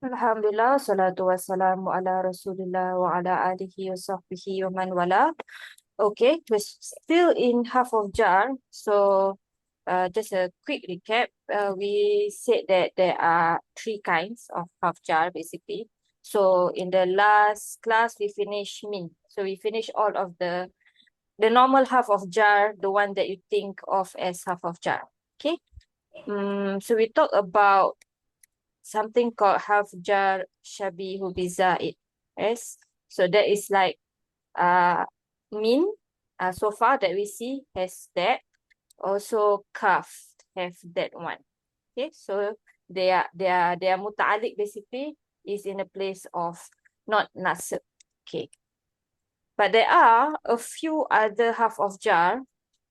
Alhamdulillah, salatu wassalamu ala Rasulillah wa ala alihi wa sahbihi wa man wala. Okay, we're still in half of jar. So, just a quick recap. We said that there are three kinds of half jar basically. So, in the last class, we finished min. So, we finished all of the normal half of jar, the one that you think of as half of jar. Okay. So we talked about something called half jar shabihu bizaid. Yes. So that is like min so far that we see has that. Also kaf have that one. Okay. So they are muta'alliq basically is in a place of not nasib. Okay. But there are a few other half of jar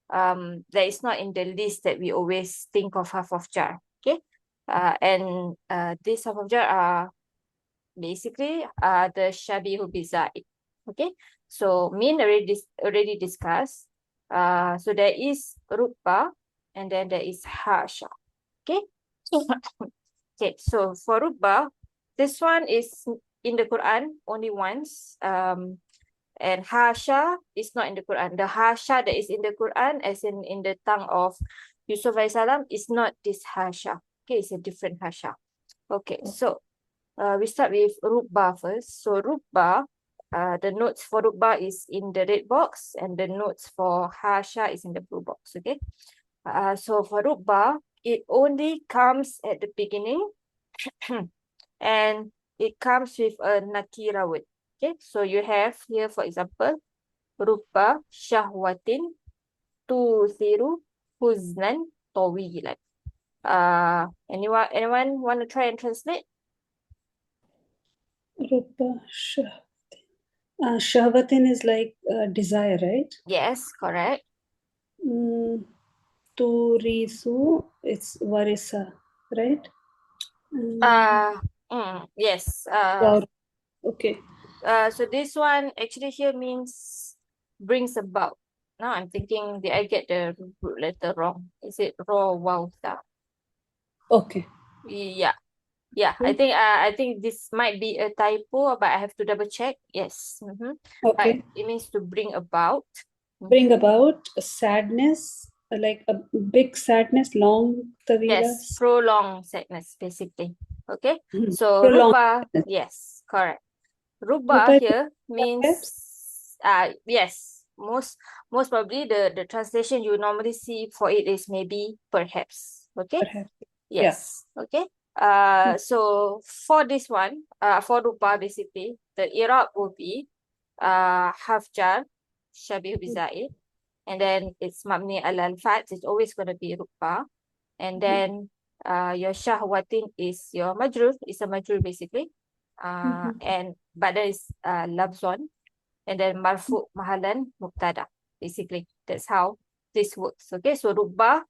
that is not in the list that we always think of half of jar. Okay. And this half of jar are basically the shabihu bizaid. Okay. So min already discussed. So there is rutbah and then there is hasha. Okay. Okay. So for rutbah, this one is in the Quran only once. And hasha is not in the Quran. The hasha that is in the Quran, as in the tongue of Yusuf alayhi salam, is not this hasha. Okay, it's a different hasha. Okay, so we start with rubba first. So rubba, the notes for rubba is in the red box, and the notes for hasha is in the blue box. Okay. So for rubba, it only comes at the beginning, and it comes with a nakira word. Okay, so you have here, for example, rubba shahwatin tuthiru huznan tawilan. Anyone want to try and translate? Rupa Shahwatin is like desire, right? Yes, correct. Turisu, it's Varisa, right? Mm, Yes. wow. Okay. So this one actually here means brings about. Now I'm thinking, did I get the root letter wrong? Is it raw wauta? Okay. Yeah. Yeah, Okay. I think this might be a typo, but I have to double check. Yes. But Okay. it means to bring about. Bring about a sadness, like a big sadness, long Yes, tavilas. prolonged sadness, basically. Okay. So Prolonged ruba, sadness. yes, correct. Ruba Rupa, here means perhaps. yes, most probably the translation you normally see for it is maybe perhaps. Okay. Perhaps. Yeah. Yes. Okay. So for this one, for ruba basically, the i'rab will be half jar shabih bizaid, and then it's mabni al fath. It's always going to be ruba, and then your shahwatin is your majrur. It's a majrur basically. And but there is labzon, and then marfu mahalan mubtada. Basically, that's how this works. Okay, so rubba,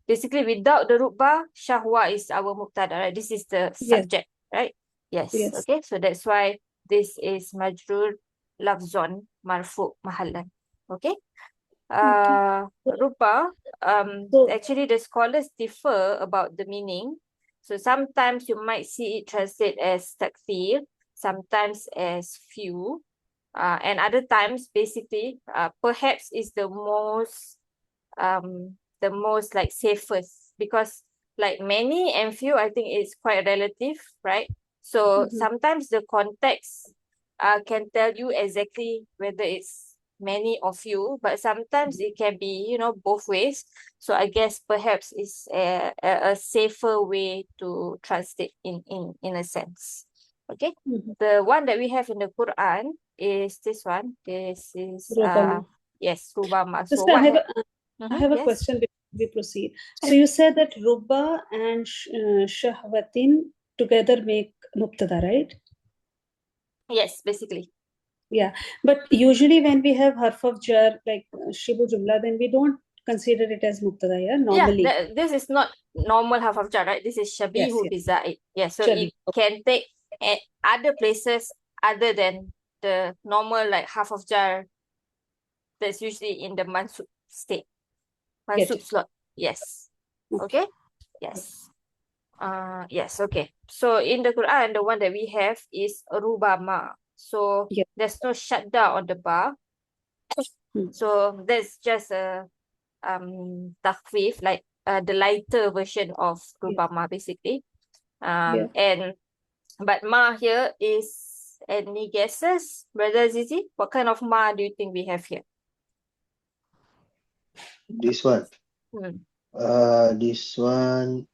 basically without the rubba, shahwa is our mubtada, right? This is the Yes. subject, right? Yes. Yes. Okay, so that's why this is majrur labzon marfu mahalan. Okay. Okay. Rupa, So, actually the scholars differ about the meaning. So sometimes you might see it translate as takfir, sometimes as few, and other times basically perhaps is the most like safest, because like many and few I think is quite relative, right? So sometimes the context can tell you exactly whether it's many or few, but sometimes it can be, both ways. So I guess perhaps it's a safer way to translate in a sense. Okay. The one that we have in the Quran is this one. This is Rubama. yes, Rubama. So Sister, what I have a yes. question before we proceed. So you said that Ruba and Shahwatin together make Mubtada, right? Yes, basically. Yeah. But usually when we have harf of jar like Shibu Jumla, then we don't consider it as Mubtada, yeah? Yeah, Normally. this is not normal half of jar, right? This is Yes, shabihu yes. bizaid. Yeah, so Shabi. it can take at other places other than the normal like half of jar that's usually in the mansub state, Get mansub it. slot. Yes. Okay. Okay. Yes. Yes, okay. So in the Quran, the one that we have is rubama. So Yeah. there's no shadda on the bar. Mm. So that's just a takhfif, like the lighter version of Yeah. rubama, basically. Yeah. And but ma here is any guesses, Brother Zizi? What kind of ma do you think we have here? This one. Hmm. This one.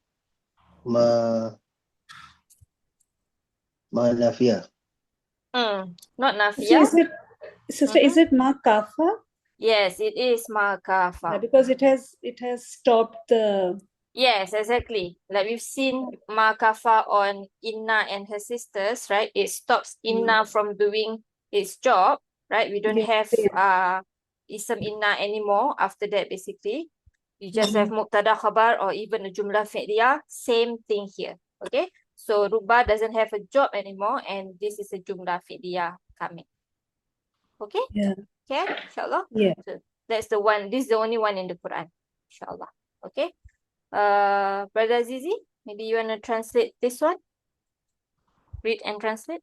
Manafia. Not So nafia. is it, sister, is it ma kafa? Yes, it is ma Yeah, kafa. because it has stopped the. Yes, exactly. Like we've seen ma kafa on Inna and her sisters, right? It stops Inna from doing its job, right? We don't Yeah. have Yeah. Ism Inna anymore after that, basically. You just have Muqtada Khabar or even a Jumlah Fi'liyah. Same thing here. Okay. So Ruba doesn't have a job anymore, and this is a Jumlah Fi'liyah coming. Okay? Yeah. Okay, inshallah. Yeah. So that's the one. This is the only one in the Quran. Inshallah. Okay. Brother Azizi, maybe you want to translate this one? Read and translate.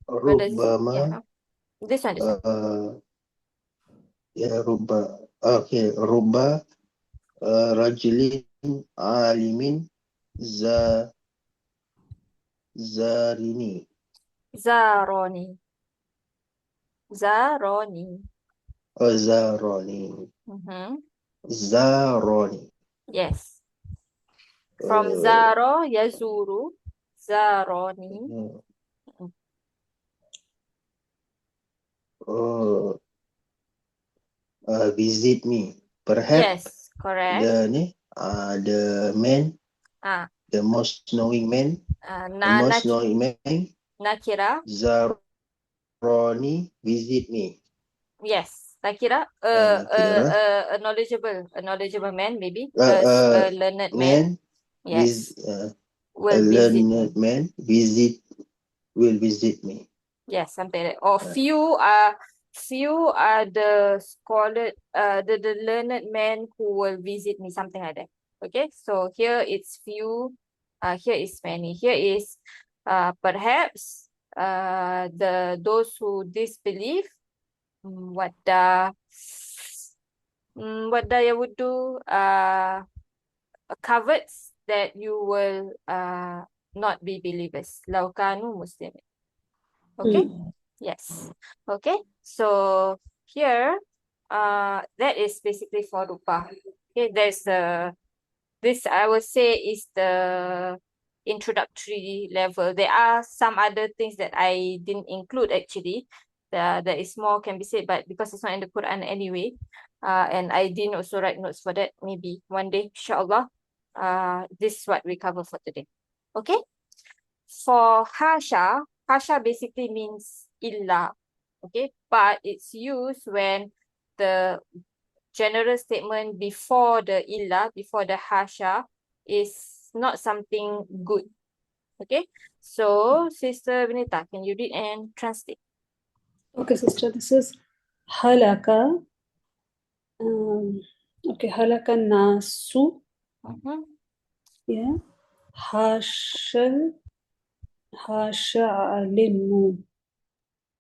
Brother Azizi? Rubbama. Yeah. This one. Okay. Rubba rajulin alimin zarini. Zaroni. Zaroni. Zaroni. Mm-hmm. Zaroni. Yes. From Zaro, Yazuru. Zaroni. Visit me. Perhaps Yes, correct. the man, the most knowing man, Nakira. Zaroni, visit me. Yes, Nakira. Nakira. A knowledgeable man, maybe. A learned man. Yes. A Will visit me. learned man will visit me. Yes, something like that. Or few are the scholar, the learned men who will visit me, something like that. Okay, so here it's few, here is many. Here is perhaps those who disbelieve. What they would do covets that you will not be believers. Laukanu Muslim. Okay. Yes. Okay. So here, that is basically for rupa. Okay. This I would say is the introductory level. There are some other things that I didn't include actually. There is more can be said, but because it's not in the Quran anyway, and I didn't also write notes for that. Maybe one day, inshallah. This is what we cover for today. Okay. For hasha basically means illa, okay, but it's used when the general statement before the illa, before the hasha, is not something good. Okay, so Sister Vinita, can you read and translate? Okay, sister, this is halaka. Okay, halaka nasu. Yeah. Hashalimu.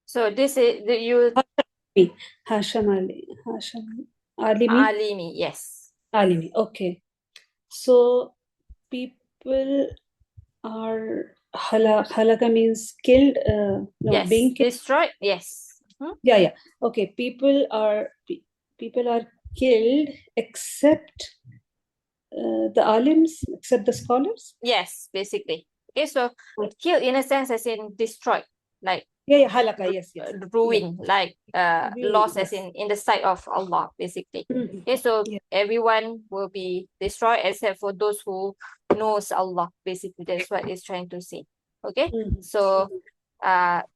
So this is you Alimi. alimi, yes. Alimi. Okay. So people are halaka means killed. No, Yes, being killed. destroyed, yes. Yeah. Okay. People are killed except the alims, except the scholars. Yes, basically. Okay, so kill in a sense as in destroyed, like Yeah, halaka, yes. ruin, like lost as yes. in the sight of Allah, basically. Okay, so Yeah. everyone will be destroyed except for those who knows Allah, basically. That's what it's trying to say. Okay, so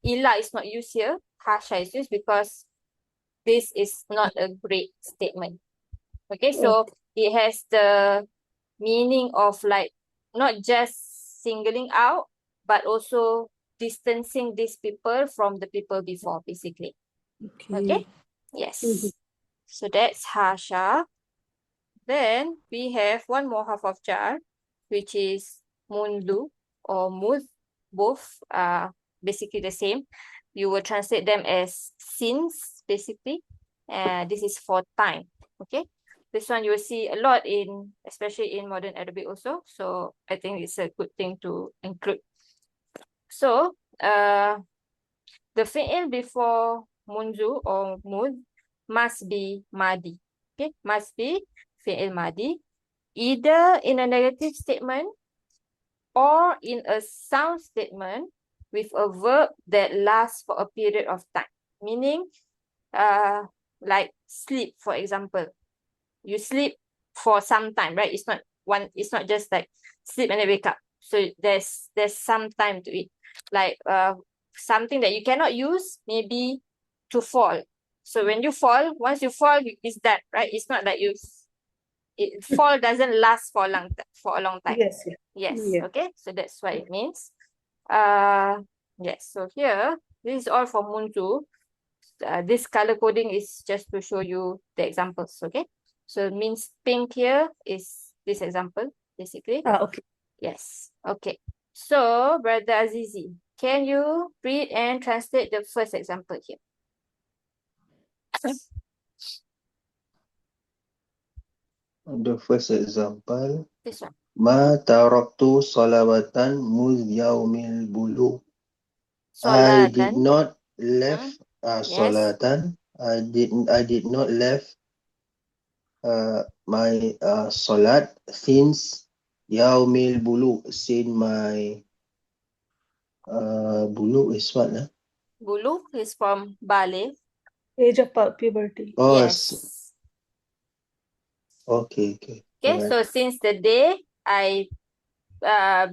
illa is not used here, hasha is used because this is not a great statement. Okay, so it has the meaning of like not just singling out, but also distancing these people from the people before, basically. Okay? Yes. So that's hasha. Then we have one more half of jar, which is mundu or muz. Both are basically the same. You will translate them as since, basically. This is for time. Okay. This one you will see a lot in, especially in modern Arabic also. So I think it's a good thing to include. So the fi'il before munzu or muz must be madi. Okay, must be fi'il madi, either in a negative statement or in a sound statement with a verb that lasts for a period of time. Meaning, like sleep, for example. You sleep for some time, right? It's not just like sleep and then wake up. So there's some time to it. Like something that you cannot use, maybe to fall. So when you fall, once you fall, it's that, right? It's not like fall doesn't last for a long time. Yes, yeah. Yes, Yeah. okay. So that's what it means. Yes, so here, this is all for Munzu. This color coding is just to show you the examples, okay? So it means pink here is this example, basically. Okay. Yes, okay. So, Brother Azizi, can you read and translate the first example here? The first example, This one. Ma taraktu salawatan muz yaumil bulu. I did Solatan. not left Yes. salatan. I did not left my salat since yaumil bulu. Since my bulu is what? Bulu is from Bale. Age of puberty. Oh, Yes. okay. Okay, Alright. so since the day I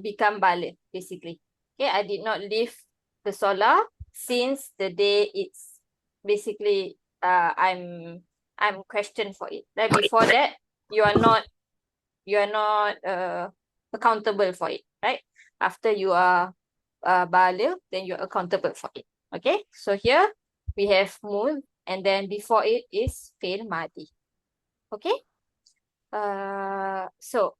become Bale, basically. Okay, I did not leave the solar since the day it's basically I'm questioned for it. Right before that, you are not accountable for it, right? After you are Bale, then you're accountable for it. Okay, so here we have Mul, and then before it is Fail Madi. Okay. So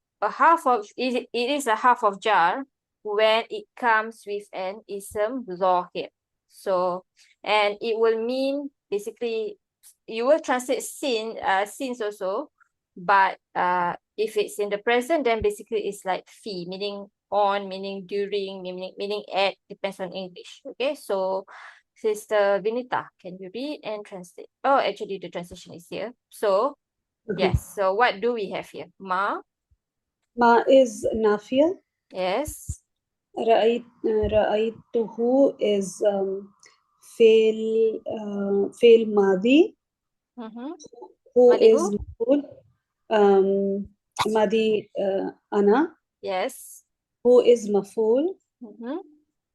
it is a half of jar when it comes with an ism zahir. So, and it will mean basically you will translate since also, but if it's in the present, then basically it's like fi, meaning on, meaning during, meaning at, depends on English. Okay, so Sister Vinita, can you read and translate? Oh, actually the translation is here. So yes. So what do we have here? Ma. Ma is Nafia. Yes. Ra'aytuhu is fail Madi. Mm-hmm. Who Madi is who? Maful? Madi Ana. Yes. Who is Maful? Mm-hmm.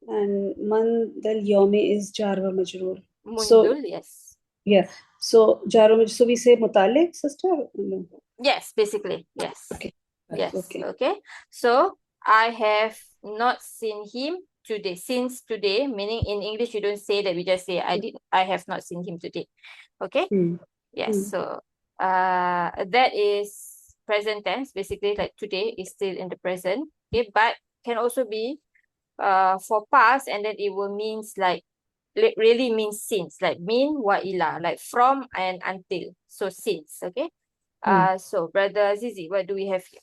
And Man Dal Yomi is Jar wa Majroor. Mundul, yes. Yeah. So so we say Mutalik, sister? No. Yes, basically. Yes. Okay. Yes. Okay. Okay. So I have not seen him today. Since today, meaning in English you don't say that, we just say I have not seen him today. Okay? Yes. So that is present tense, basically like today is still in the present. Okay, but can also be for past, and then it will means like really means since, like min wa ila, like from and until. So since, okay. So Brother Zizi, what do we have here?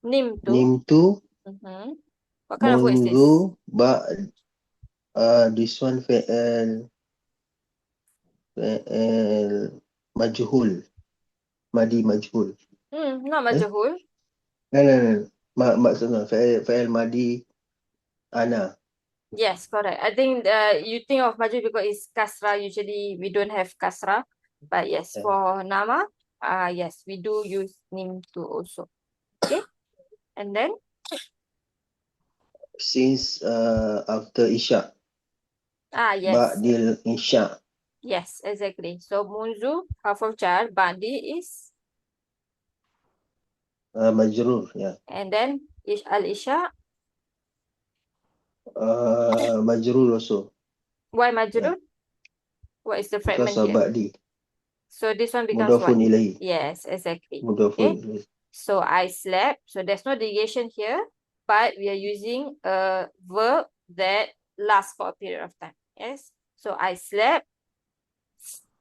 Nimtu. Mm-hmm. What kind of word is this? Mundu this one fi'il majhul. Madi majhul. Not majhul. No. Maksudnya fi'il madi ana. Yes, correct. I think you think of majhul because it's kasra. Usually we don't have kasra, but yes, for nama, yes, we do use nimtu also. Okay, and then Since after Isya. yes. Ba'dil Isya. Yes, exactly. So munzu, half of jar, badi is Majrur, yeah. and then al isha. Majrur also. Why majrur? What is the fragment Because of here? ba'di. So this one becomes what? Mudafun ilahi. Yes, exactly. Mudafun Okay. ilahi. So I slept. So there's no negation here, but we are using a verb that lasts for a period of time. Yes. So I slept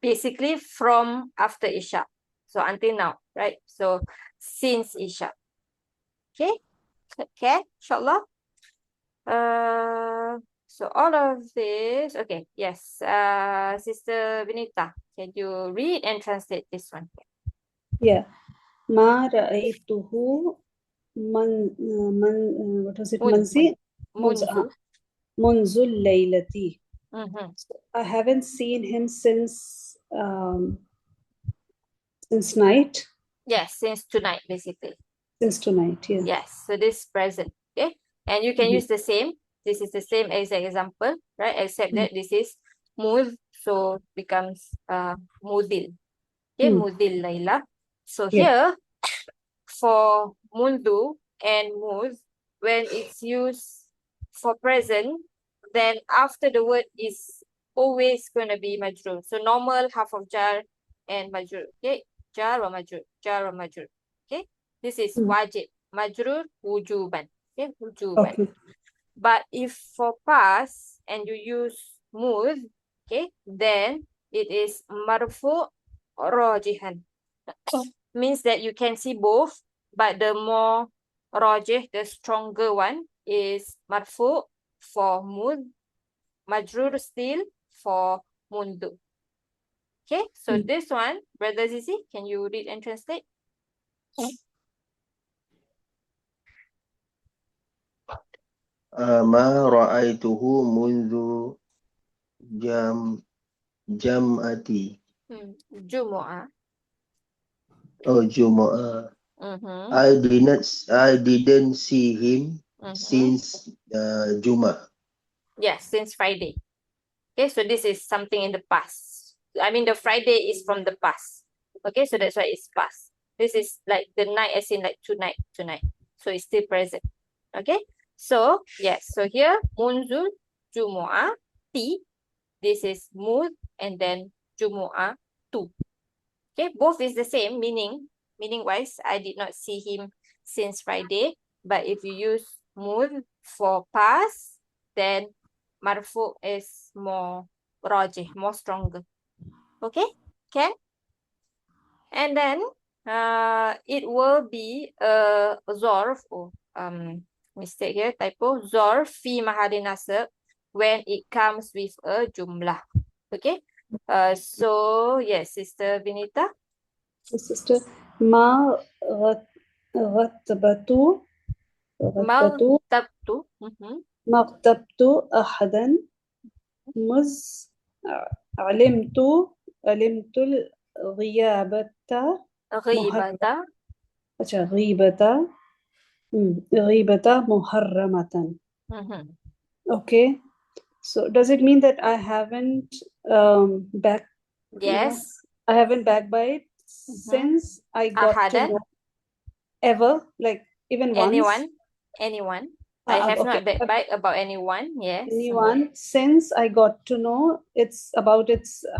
basically from after Isha. So until now, right? So since Isha. Okay. Okay, inshallah. So all of this, okay, yes. Sister Vinita, can you read and translate this one? Yeah. ما رأيته what was it? Munzu. منذ الليلة. Mm-hmm. I haven't seen him since night. Yes, since tonight, basically. Since tonight, yeah. Yes, so this present, okay? And you can use the same. This is the same exact example, right? Except that this is mudh, so becomes mudil. Okay, mudil Laila. So Yeah. here, for mundu and mudh, when it's used for present, then after the word is always going to be majrur. So normal half of jar and majrur. Okay, jar or majrur, jar or majrur. Okay, this is wajib, majrur wujuban. Okay, wujuban. Okay. But if for past and you use mudh, okay, then it is marfu rajihan. Means that you can see both, but the more rajih, the stronger one is marfu for mudh, majrur still for mundu. Okay, so this one, Brother Zizi, can you read and translate? ما رأيته منذ جمعتي. Jumu'ah. Oh, Jumu'ah. Mm-hmm. I didn't see him since Juma. Yes, since Friday. Okay, so this is something in the past. I mean, the Friday is from the past. Okay, so that's why it's past. This is like the night, as in like tonight. So it's still present. Okay, so yes, so here, munzul, Jumu'ah, ti. This is mud, and then Jumu'ah, tu. Okay, both is the same, meaning-wise, I did not see him since Friday. But if you use mud for past, then marfu is more rajih, more stronger. Okay, can? And then it will be a zorf. Mistake here, typo. Zorf fi mahali nasab when it comes with a jumlah. Okay. So yes, Sister Vinita. Sister, ما غتبت Magtabtu. ما اغتبت أحدا مذ علمت الغيابة Ghibata. غيبة محرمة. Okay, so does it mean that I haven't Yes. I haven't backbite since I got to Ahadan. know ever, like even once? Anyone. I have not backbite about anyone. Yes. Anyone since I got to know it's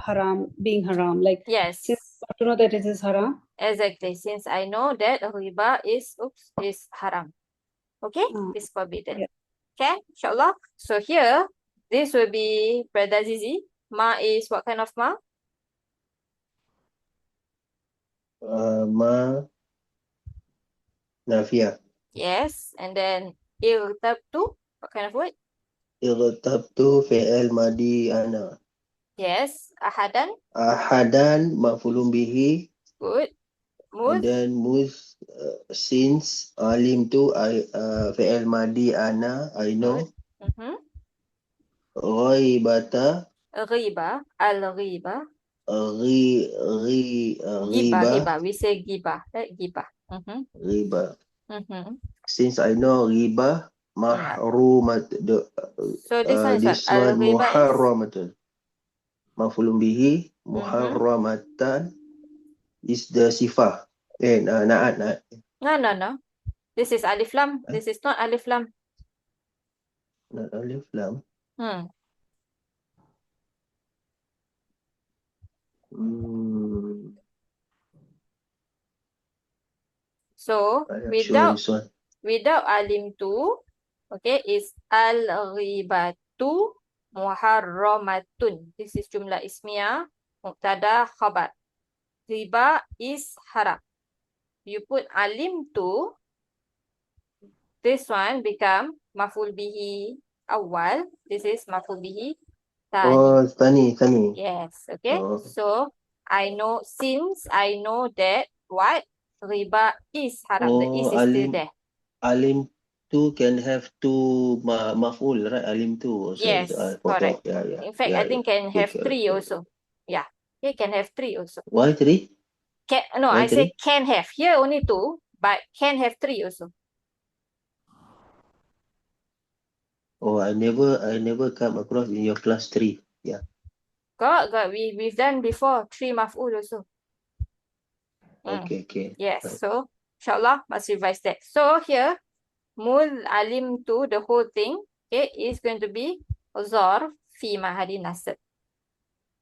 haram, being haram. Like Yes. since I got to know that it is haram. Exactly. Since I know that riba is haram. Okay? It's forbidden. Yeah. Okay, inshallah. So here, this will be Brother Zizi. Ma is what kind of ma? Ma Nafia. Yes. And then irtabtu, what kind of word? Irtabtu fi'al madi ana. Yes. Ahadan. Ahadan maf'ulun bihi. Good. Muz. And then muz since alim tu fi'al madi ana, I know. Ghaibata. Ghiba. Al-ghiba. Ghiba. We say ghiba. Right? Ghiba. Ghiba. Since I know ghiba, mahrumat. So this one is This what? one Al-ghiba is? muharramatun. Maf'ulun bihi, muharramatan is the sifah. Na'at. No. This is alif lam. This is not alif lam. Not alif lam. Hmm. Hmm. So I'm not sure this one. without alimtu, okay, is al-ghibatu muharramatun. This is jumlah ismiyah, mubtada, khabar. Riba is haram. You put alimtu, this one become maf'ul bihi awal. This is maf'ul bihi tani. Oh, tani. Yes, okay. Oh, So since I know that what riba is haram, the is still there. alim tu can have two maf'ul, right? Alim tu also. Yes, I correct. forgot. Yeah. In fact, I think can have Okay, three okay. also. Yeah, it can have three also. Why three? No, Why I say three? can have. Here only two, but can have three also. Oh, I never come across in your class 3. Yeah. Got. We've done before three maf'ul also. Okay. Yes. Right. So inshallah must revise that. So here mul alim tu, the whole thing, okay, is going to be zarf fi mahali nasab.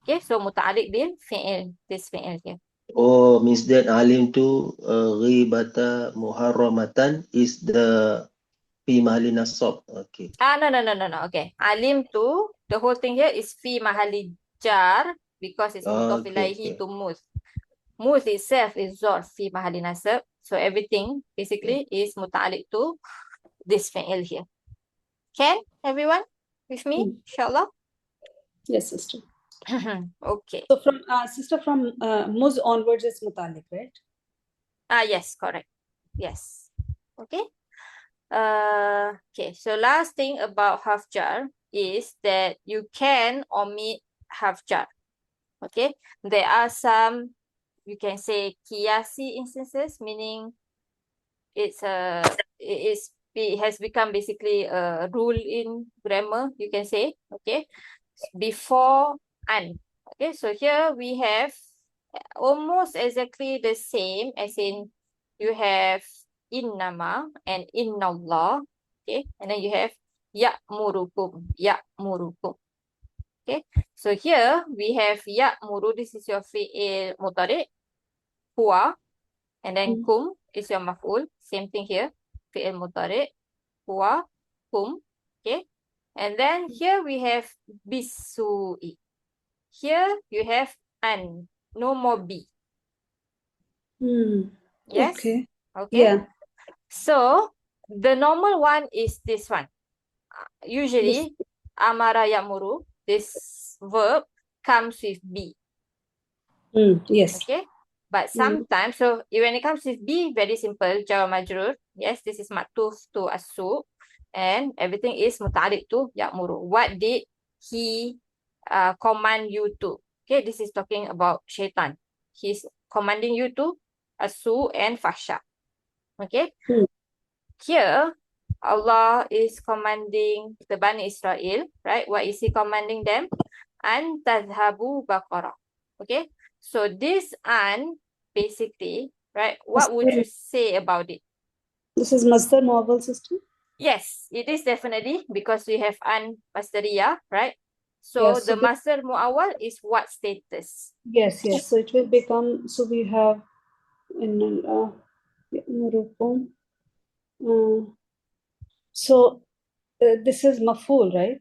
Okay, so muta'alliq bil fi'il, this fi'il here. Oh, means that alim tu ghibata muharramatan is the fi mahali nasab. Okay. No. Okay. Alim tu, the whole thing here is fi mahali jar because it's mudhaf ilaihi to muz. Muz itself is zarf fi mahali nasab. So everything basically is muta'alliq to this fi'il here. Can everyone with me? Inshallah. Yes, sister. Okay. So from sister, from muz onwards is mutalik, right? Yes, correct. Yes. Okay. Okay, so last thing about half jar is that you can omit half jar. Okay, there are some, you can say, kiasi instances, meaning it has become basically a rule in grammar, you can say. Okay, before an. Okay, so here we have almost exactly the same, as in you have innama and innallah. Okay, and then you have ya'murukum. Okay, so here we have ya'muru, this is your fi'il mudhari, huwa, and then kum is your maf'ul. Same thing here, fi'il mudhari, huwa, kum. Okay, and then here we have bisu'i. Here you have an, no more b. Yes? Okay. Okay. Yeah. So the normal one is this one. Usually, amara ya'muru, this verb comes with b. Yes. Okay. But sometimes, so when it comes with b, very simple, jar majrur. Yes, this is matuf to asu, and everything is muta'alliq to ya'muru. What did he command you to? Okay, this is talking about shaitan. He's commanding you to asu and fasha. Okay. Here, Allah is commanding the Bani Israel, right? What is he commanding them? An tadhabu baqarah. Okay. So this an, basically, right? What would you say about it? This is masdar muawwal system. Yes, it is definitely, because we have an masdariyah, right? So Yes, the masdar muawwal is what status? Yes. So it will become. So we have in ya'murukum. So this is maf'ul, right?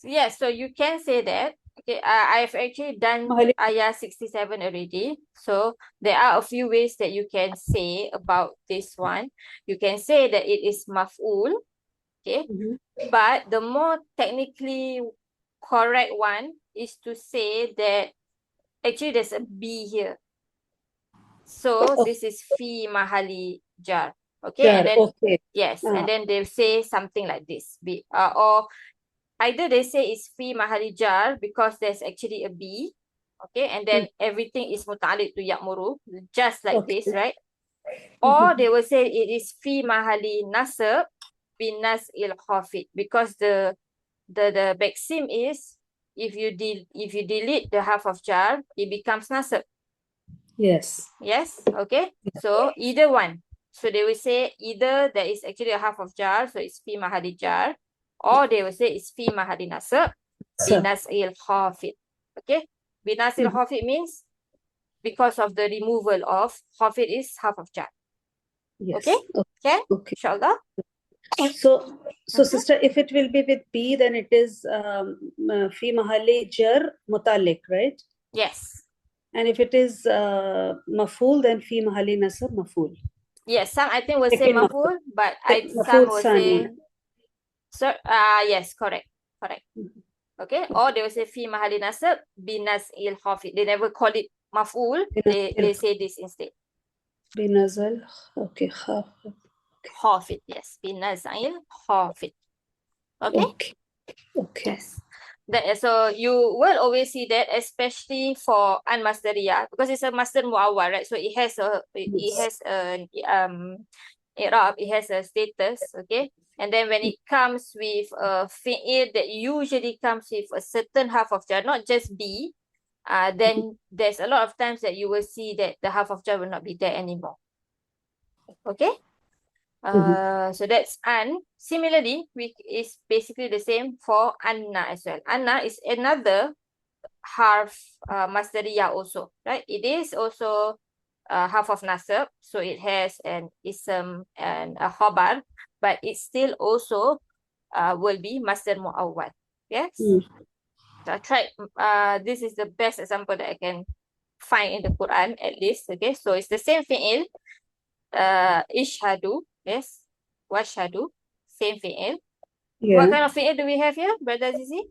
Yes, so you can say that. Okay, I've actually done Mahali. ayah 67 already. So there are a few ways that you can say about this one. You can say that it is maf'ul. Okay, but the more technically correct one is to say that actually there's a B here. So this is fi mahali jar. Okay, and then yes, and then they say something like this. Or either they say it's fi mahali jar because there's actually a B. Okay, and then everything is muta'alliq to ya'muru, just like this, right? Or they will say it is fi mahali nasab binas il khafid, because the maxim is if you delete the half of jar, it becomes nasab. Yes. Yes, okay. So either one. So they will say either there is actually a half of jar, so it's fi mahali jar, Or they will say it's fi mahali nasab Sir. binas'il khafid. Okay? Binas'il khafid means because of the removal of khafid is harf of jar. Yes. Okay? Okay? Okay. Inshallah. So, sister, if it will be with B, then it is fi mahalli jar mutalik, right? Yes. And if it is maful, then fi mahalli nasab maful. Yes, some I think will say Second maful, but Maful some will sani. say yes, correct. Okay, or they will say fi mahali nasab binas'il khafid. They never call it maf'ul. They say this instead. Binazal. Okay. Khafid, yes. Binas'il khafid. Okay? Okay. Yes. So you will always see that, especially for al-masdariyah, because it's a masdar muawwal, right? So it has an i'rab, it has a status, okay? And then when it comes with a fi'il that usually comes with a certain half of jar, not just B, then there's a lot of times that you will see that the half of jar will not be there anymore. Okay? So that's an. Similarly, is basically the same for anna as well. Anna is another half masdariyah also, right? It is also half of nasab, so it has an ism and a khabar, but it still also will be masdar muawwal. Yes. So I tried. This is the best example that I can find in the Quran, at least. Okay, so it's the same fi'il. Ishhadu, yes. Washhadu, same fi'il. Yeah. What kind of fi'il do we have here, Brother Zizi?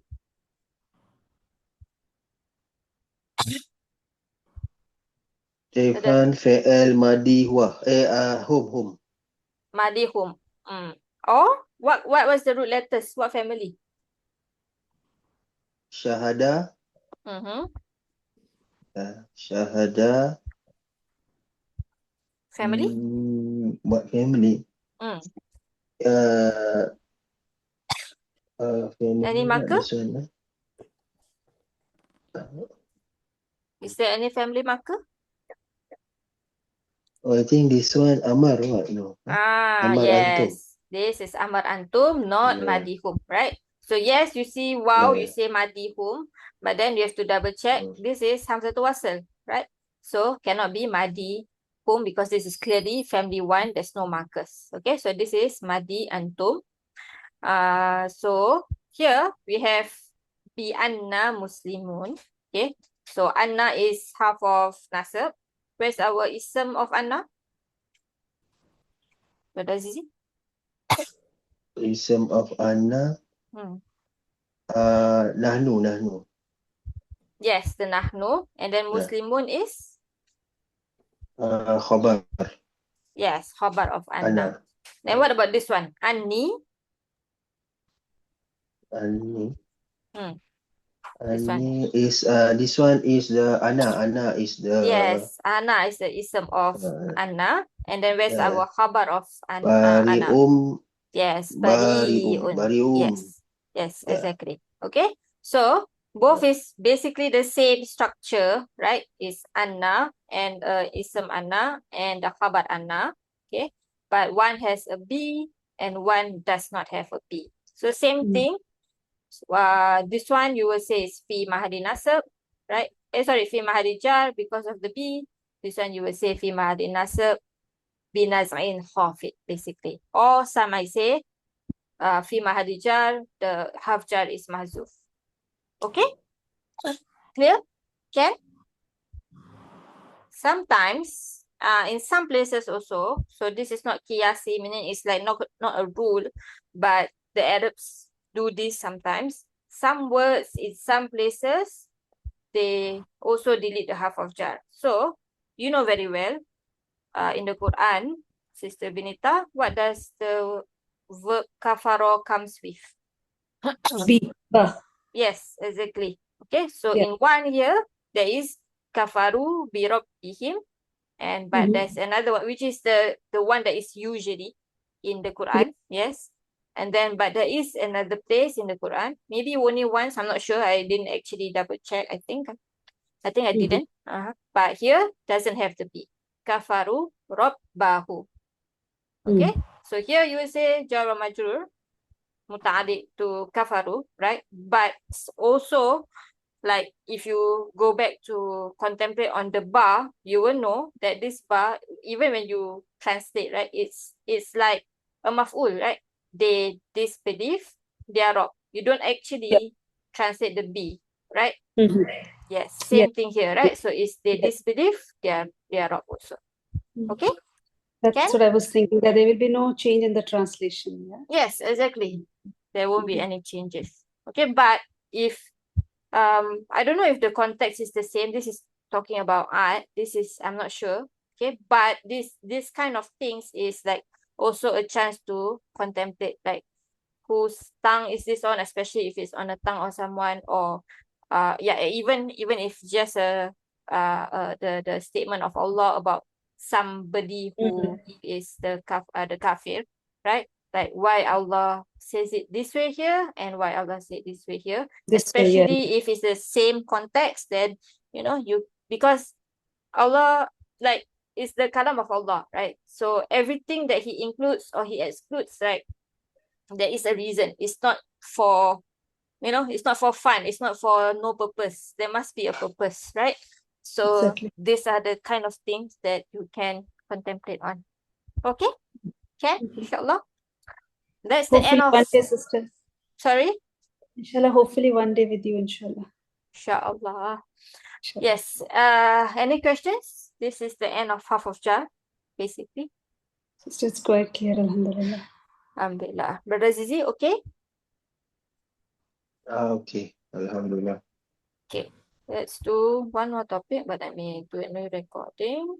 Defan fi'il madi huwa. Hum. Madihum. Or what was the root letters? What family? Syahada. Syahada. Family? What family? Family. Any marker? This one. Is there any family marker? Oh, I think this one Amar what? No. Amar Antum. Yes. This is Amar Antum, not Yeah. Madihum, right? So yes, you see wow, you say Madihum, but then you have to double check. This is Hamzatul Wasl, right? So cannot be Madihum because this is clearly family one, there's no markers. Okay, so this is Madi Antum. So here we have Bi Anna Muslimun. Okay, so Anna is half of Nasab. Where's our ism of Anna? What does it? Ism of Anna. Nahnu. Yes, the Nahnu. And then Muslimun is? Khabar. Yes, Khabar of Anna. Anna. Then what about this one? Anni? Anni. This one. Anni is this one is the Anna. Anna is the Yes, Anna is the ism of Anna. And then where's our Khabar of Anna? Bari'um. Yes, Bari'um. Yes, exactly. Okay, so both is basically the same structure, right? Is Anna and ism Anna and the Khabar Anna. Okay, but one has a B and one does not have a B. So same thing. This one you will say is fi mahali nasab, right? Fi mahali jar because of the B. This one you will say fi mahali nasab binaz'in khafid, basically. Or some might say fi mahali jar, the half jar is mahzuf. Okay? Clear? Can? Sometimes, in some places also, so this is not qiyasi, meaning it's like not a rule, but the Arabs do this sometimes. Some words in some places, they also delete the half of jar. So, you know very well, in the Quran, Sister Benita, what does the verb kafaro comes with? B. Yes, exactly. Okay, so in one here, there is kafaru bi rabbihim, and but there's another one, which is the one that is usually in the Quran. Yes. And then, but there is another place in the Quran, maybe only once, I'm not sure. I didn't actually double check. I think I didn't. But here doesn't have to be. Kafaru rabbahu. Okay. So here you will say jar wa majrur. muta'adid to kafaru, right? But also, like if you go back to contemplate on the bar, you will know that this bar, even when you translate, right, it's like a maf'ul, right? They disbelieve, they are wrong. You don't Yeah. actually translate the B, right? Mhm. Yes, Yeah. same thing here, right? So it's they Yes. disbelieve, they are wrong also. Okay? That's Can? what I was thinking, that there will be no change in the translation. Yeah. Yes, exactly. There won't be any changes. Okay, but if I don't know if the context is the same. This is talking about art. This is I'm not sure. Okay, but this kind of things is like also a chance to contemplate, like whose tongue is this on, especially if it's on the tongue of someone, or yeah, even if just the statement of Allah about somebody who is the kafir, right? Like why Allah says it this way here and why Allah said this way here, This way, yeah. especially if it's the same context, then you because Allah, like, is the kalam of Allah, right? So everything that he includes or he excludes, right, there is a reason. It's not for it's not for fun, it's not for no purpose. There must be a purpose, right? So Exactly. these are the kind of things that you can contemplate on. Okay, can inshallah. That's the end Hopefully of one day, sister. sorry. Inshallah, hopefully one day with you, inshallah. Inshallah. Inshallah. Yes. Any questions? This is the end of half of jar, basically. Sister, it's quite clear, alhamdulillah. Alhamdulillah. Brother Zizi, okay? Okay. Alhamdulillah. Okay. Let's do one more topic, but let me do a new recording.